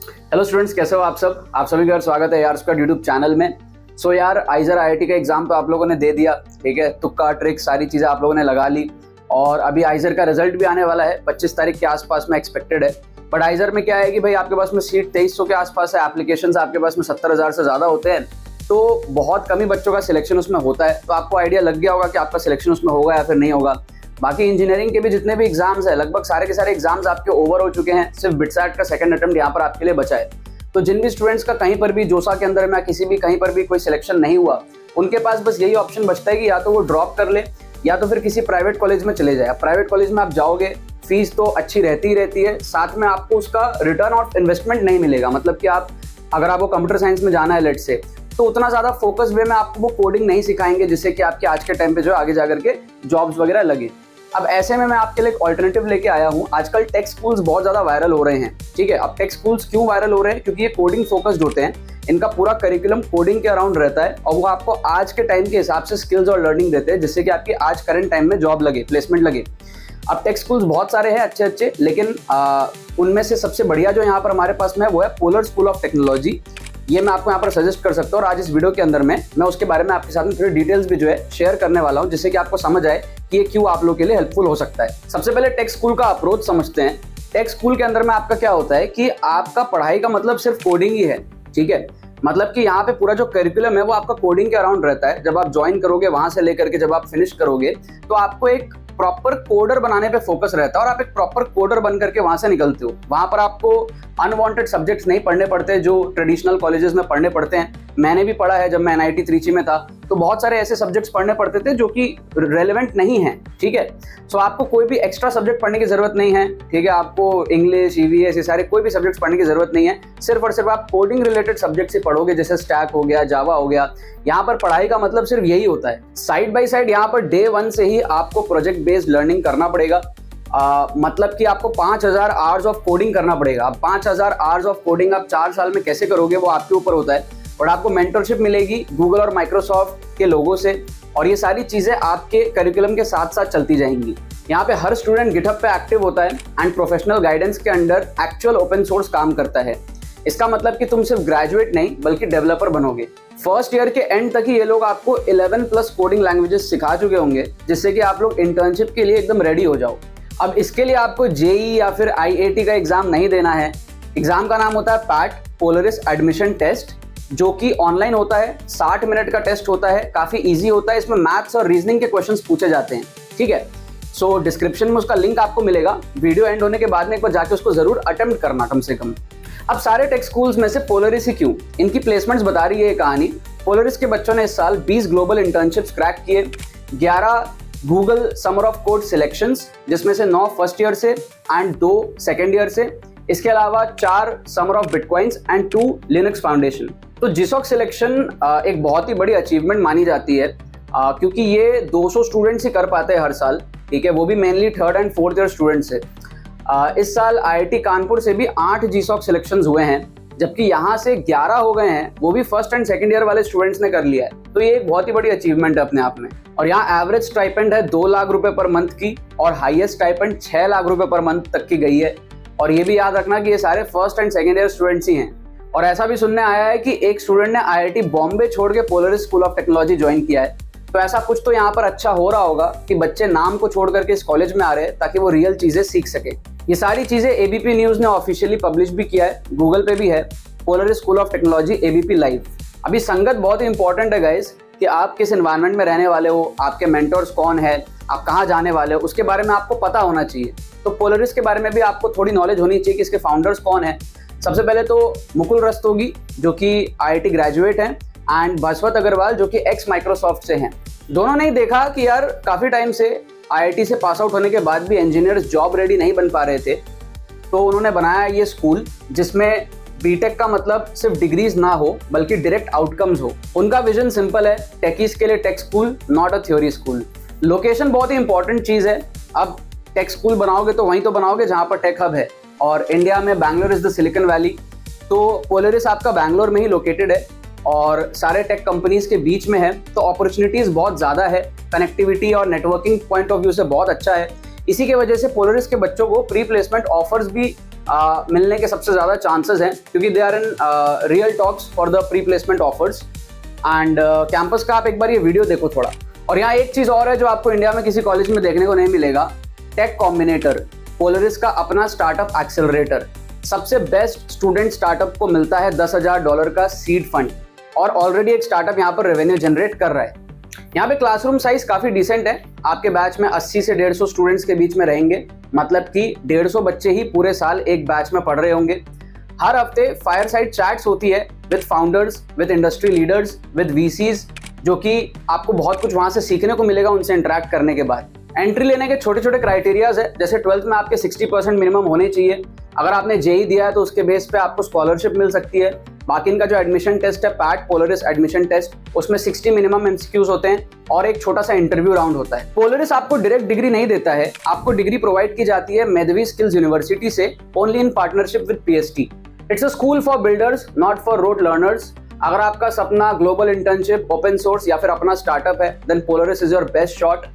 Hello students, कैसे हो आप सब। आप सभी का स्वागत है यार उसका यूट्यूब चैनल में। सो यार आइजर आईआईटी का एग्जाम तो आप लोगों ने दे दिया, ठीक है। तुक्का ट्रिक सारी चीज़ें आप लोगों ने लगा ली और अभी आइजर का रिजल्ट भी आने वाला है 25 तारीख के आसपास में एक्सपेक्टेड है। बट आइजर में क्या है कि भाई आपके पास में सीट 2300 के आसपास है, एप्लीकेशंस आपके पास में 70,000 से ज़्यादा होते हैं, तो बहुत कम ही बच्चों का सिलेक्शन उसमें होता है। तो आपको आइडिया लग गया होगा कि आपका सिलेक्शन उसमें होगा या फिर नहीं होगा। बाकी इंजीनियरिंग के भी जितने भी एग्जाम्स है लगभग सारे के सारे एग्जाम्स आपके ओवर हो चुके हैं, सिर्फ बिटसैट का सेकंड अटेम्प्ट यहाँ पर आपके लिए बचा है। तो जिन भी स्टूडेंट्स का कहीं पर भी जोसा के अंदर में किसी भी कहीं पर भी कोई सिलेक्शन नहीं हुआ, उनके पास बस यही ऑप्शन बचता है कि या तो वो ड्रॉप कर ले या तो फिर किसी प्राइवेट कॉलेज में चले जाए। प्राइवेट कॉलेज में आप जाओगे, फीस तो अच्छी रहती ही रहती है, साथ में आपको उसका रिटर्न ऑफ इन्वेस्टमेंट नहीं मिलेगा। मतलब कि आप अगर आपको कंप्यूटर साइंस में जाना है लेट से, तो उतना ज़्यादा फोकस वे में आपको वो कोडिंग नहीं सिखाएंगे जिससे कि आपके आज के टाइम पे जो आगे जाकर के जॉब्स वगैरह लगे। अब ऐसे में मैं आपके लिए एक ऑल्टरनेटिव लेके आया हूँ। आजकल टेक स्कूल्स बहुत ज़्यादा वायरल हो रहे हैं, ठीक है। अब टेक स्कूल्स क्यों वायरल हो रहे हैं? क्योंकि ये कोडिंग फोकस्ड होते हैं, इनका पूरा करिकुलम कोडिंग के अराउंड रहता है और वो आपको आज के टाइम के हिसाब से स्किल्स और लर्निंग देते हैं जिससे कि आपकी आज करंट टाइम में जॉब लगे, प्लेसमेंट लगे। अब टेक स्कूल्स बहुत सारे हैं अच्छे अच्छे, लेकिन उनमें से सबसे बढ़िया जो यहाँ पर हमारे पास में है वो है पोलर स्कूल ऑफ टेक्नोलॉजी। ये मैं आपको यहाँ पर सजेस्ट कर सकता हूँ और आज इस वीडियो के अंदर में मैं उसके बारे में आपके साथ में थोड़ी डिटेल्स भी जो है शेयर करने वाला हूँ जिससे कि आपको समझ आए कि ये क्यों आप लोगों के लिए हेल्पफुल हो सकता है। सबसे पहले टेक स्कूल का अप्रोच समझते हैं। टेक स्कूल के अंदर में आपका क्या होता है कि आपका पढ़ाई का मतलब सिर्फ कोडिंग ही है, ठीक है। मतलब कि यहाँ पे पूरा जो करिकुलम है वो आपका कोडिंग के अराउंड रहता है। जब आप ज्वाइन करोगे वहां से लेकर के जब आप फिनिश करोगे तो आपको एक प्रॉपर कोडर बनाने पे फोकस रहता है और आप एक प्रॉपर कोडर बन करके वहां से निकलते हो। वहां पर आपको अनवांटेड सब्जेक्ट्स नहीं पढ़ने पड़ते जो ट्रेडिशनल कॉलेजेस में पढ़ने पड़ते हैं। मैंने भी पढ़ा है, जब मैं एनआईटी त्रिची में था तो बहुत सारे ऐसे सब्जेक्ट्स पढ़ने पड़ते थे जो कि रेलेवेंट नहीं है, ठीक है। सो आपको कोई भी एक्स्ट्रा सब्जेक्ट पढ़ने की जरूरत नहीं है, ठीक है। आपको इंग्लिश, ईवीएस, ये सारे कोई भी सब्जेक्ट्स पढ़ने की जरूरत नहीं है। सिर्फ और सिर्फ आप कोडिंग रिलेटेड सब्जेक्ट से पढ़ोगे, जैसे स्टैक हो गया, जावा हो गया। यहाँ पर पढ़ाई का मतलब सिर्फ यही होता है। साइड बाय साइड यहाँ पर डे 1 से ही आपको प्रोजेक्ट बेस्ड लर्निंग करना पड़ेगा। मतलब कि आपको 5000 आवर्स ऑफ कोडिंग करना पड़ेगा। अब 5000 आवर्स ऑफ कोडिंग आप 4 साल में कैसे करोगे वो आपके ऊपर होता है। और आपको मेंटरशिप मिलेगी गूगल और माइक्रोसॉफ्ट के लोगों से और ये सारी चीज़ें आपके करिकुलम के साथ साथ चलती जाएंगी। यहाँ पे हर स्टूडेंट गिटहब पे एक्टिव होता है एंड प्रोफेशनल गाइडेंस के अंडर एक्चुअल ओपन सोर्स काम करता है। इसका मतलब कि तुम सिर्फ ग्रेजुएट नहीं बल्कि डेवलपर बनोगे। फर्स्ट ईयर के एंड तक ही ये लोग आपको 11+ कोडिंग लैंग्वेजेस सिखा चुके होंगे जिससे कि आप लोग इंटर्नशिप के लिए एकदम रेडी हो जाओ। अब इसके लिए आपको जेई या फिर आईआईटी का एग्जाम नहीं देना है। एग्जाम का नाम होता है पैट, पोलरिस एडमिशन टेस्ट, जो कि ऑनलाइन होता है। 60 मिनट का टेस्ट होता है, काफी इजी होता है। इसमें मैथ्स और रीजनिंग के क्वेश्चंस पूछे जाते हैं, ठीक है। सो डिस्क्रिप्शन में उसका लिंक आपको मिलेगा। वीडियो एंड होने के बाद में एक बार जाके उसको जरूर अटेम्प्ट करना कम से कम। अब सारे टेक स्कूल्स में से पोलरिस ही क्यों? इनकी प्लेसमेंट्स बता रही है ये कहानी। पोलरिस के बच्चों ने इस साल 20 ग्लोबल इंटर्नशिप्स क्रैक किए, 11 Google summer of code selections जिसमें से 9 फर्स्ट ईयर से एंड 2 सेकेंड ईयर से। इसके अलावा 4 summer of bitcoins and 2 Linux foundation. तो जिसॉक सिलेक्शन एक बहुत ही बड़ी अचीवमेंट मानी जाती है क्योंकि ये 200 स्टूडेंट्स ही कर पाते हैं हर साल, ठीक है। वो भी mainly 3rd and 4th year students है। इस साल आईआईटी कानपुर से भी 8 जीसॉक सिलेक्शंस हुए हैं, जबकि यहाँ से 11 हो गए हैं, वो भी फर्स्ट एंड सेकंड ईयर वाले स्टूडेंट्स ने कर लिया है। तो ये एक बहुत ही बड़ी अचीवमेंट है अपने आप में। और यहाँ एवरेज स्टाइपेंड है 2 लाख रुपए पर मंथ की और हाईएस्ट स्टाइपेंड 6 लाख रुपए पर मंथ तक की गई है। और ये भी याद रखना कि ये सारे first and second year students ही हैं। और ऐसा भी सुनने आया है कि एक स्टूडेंट ने आईआईटी बॉम्बे छोड़ के Polaris school of technology join किया है। तो ऐसा कुछ तो यहाँ पर अच्छा हो रहा होगा कि बच्चे नाम को छोड़ करके इस कॉलेज में आ रहे हैं ताकि वो रियल चीजें सीख सके। ये सारी चीजें एबीपी न्यूज ने ऑफिशियली पब्लिश भी किया है, गूगल पे भी है, Polaris school of technology ABP live. अभी संगत बहुत ही इंपॉर्टेंट है गाइस, कि आप किस एनवायरनमेंट में रहने वाले हो, आपके मेंटर्स कौन है, आप कहाँ जाने वाले हो, उसके बारे में आपको पता होना चाहिए। तो पोलरिस के बारे में भी आपको थोड़ी नॉलेज होनी चाहिए कि इसके फाउंडर्स कौन है। सबसे पहले तो मुकुल रस्तोगी जो कि आईआईटी ग्रेजुएट हैं एंड भास्वत अग्रवाल जो कि एक्स माइक्रोसॉफ्ट से हैं। दोनों ने देखा कि यार काफ़ी टाइम से आईआईटी से पास आउट होने के बाद भी इंजीनियर्स जॉब रेडी नहीं बन पा रहे थे, तो उन्होंने बनाया ये स्कूल जिसमें बीटेक का मतलब सिर्फ डिग्रीज ना हो बल्कि डायरेक्ट आउटकम्स हो। उनका विजन सिंपल है, टेकीज के लिए take school, not a theory school. Location बहुत ही इंपॉर्टेंट चीज़ है। अब टेक स्कूल बनाओगे तो वहीं तो बनाओगे जहाँ पर टेक हब है, और इंडिया में Bangalore is the silicon valley. तो पोलरिस आपका बैंगलोर में ही लोकेटेड है और सारे टेक कंपनीज के बीच में है, तो अपॉर्चुनिटीज बहुत ज़्यादा है। कनेक्टिविटी और नेटवर्किंग पॉइंट ऑफ व्यू से बहुत अच्छा है। इसी के वजह से पोलरिस के बच्चों को प्री प्लेसमेंट ऑफर्स भी मिलने के सबसे ज़्यादा चांसेस हैं, क्योंकि they are in real talks for the pre placement offers. And campus का आप एक बार ये वीडियो देखो थोड़ा। और यहाँ एक चीज़ और है जो आपको इंडिया में किसी कॉलेज में देखने को नहीं मिलेगा, टेक कॉम्बिनेटर, पोलरिस का अपना स्टार्टअप एक्सेलरेटर। सबसे बेस्ट स्टूडेंट स्टार्टअप को मिलता है $10,000 का सीड फंड, और ऑलरेडी एक स्टार्टअप यहाँ पर रेवेन्यू जनरेट कर रहा है। यहाँ पे क्लासरूम साइज काफी डिसेंट है, आपके बैच में 80 से 150 स्टूडेंट्स के बीच में रहेंगे, मतलब कि 150 बच्चे ही पूरे साल एक बैच में पढ़ रहे होंगे। हर हफ्ते फायर साइड चैट्स होती है with founders, with industry leaders, with VCs, जो कि आपको बहुत कुछ वहां से सीखने को मिलेगा उनसे इंटरेक्ट करने के बाद। एंट्री लेने के छोटे छोटे क्राइटेरियाज है, जैसे 12th में आपके 60% मिनिमम होने चाहिए। अगर आपने जेई दिया है तो उसके बेस पे आपको स्कॉलरशिप मिल सकती है। बाकी इनका जो एडमिशन टेस्ट है, पैट पोलरिस एडमिशन टेस्ट, उसमें 60 मिनिमम एमसीक्यूज होते हैं और एक छोटा सा इंटरव्यू राउंड होता है। पोलरिस आपको डायरेक्ट डिग्री नहीं देता है, आपको डिग्री प्रोवाइड की जाती है मेधावी स्किल्स यूनिवर्सिटी से, only in partnership with PST. It's a school for builders, not for road learners. अगर आपका सपना ग्लोबल इंटर्नशिप, ओपन सोर्स या फिर अपना स्टार्टअप है, then Polaris is your best shot.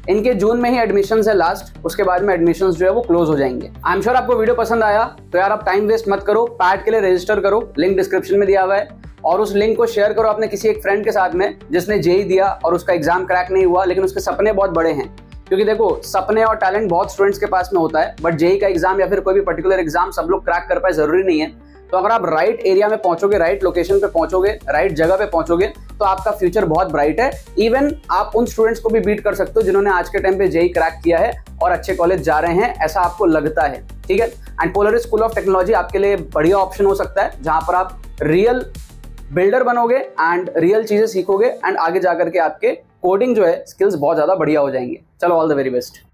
इनके जून में ही एडमिशंस है लास्ट, उसके बाद में एडमिशंस जो है वो क्लोज हो जाएंगे। आई एम श्योर आपको वीडियो पसंद आया, तो यार आप टाइम वेस्ट मत करो, पैट के लिए रजिस्टर करो, लिंक डिस्क्रिप्शन में दिया हुआ है, और उस लिंक को शेयर करो अपने किसी एक फ्रेंड के साथ में जिसने जेई दिया और उसका एग्जाम क्रैक नहीं हुआ, लेकिन उसके सपने बहुत बड़े हैं। क्योंकि देखो, सपने और टैलेंट बहुत स्टूडेंट्स के पास में होता है, बट जेई का एग्जाम या फिर कोई भी पर्टिकुलर एग्जाम सब लोग क्रैक कर पाए जरूरी नहीं है। तो अगर आप राइट एरिया में पहुंचोगे, राइट लोकेशन पे पहुंचोगे, राइट जगह पे पहुंचोगे, तो आपका फ्यूचर बहुत ब्राइट है। इवन आप उन स्टूडेंट्स को भी बीट कर सकते हो जिन्होंने आज के टाइम पे जेई क्रैक किया है और अच्छे कॉलेज जा रहे हैं, ऐसा आपको लगता है, ठीक है। And Polaris school of technology आपके लिए बढ़िया ऑप्शन हो सकता है, जहां पर आप रियल बिल्डर बनोगे एंड रियल चीजें सीखोगे, एंड आगे जाकर के आपके कोडिंग जो है स्किल्स बहुत ज्यादा बढ़िया हो जाएंगे। चलो, ऑल द वेरी बेस्ट।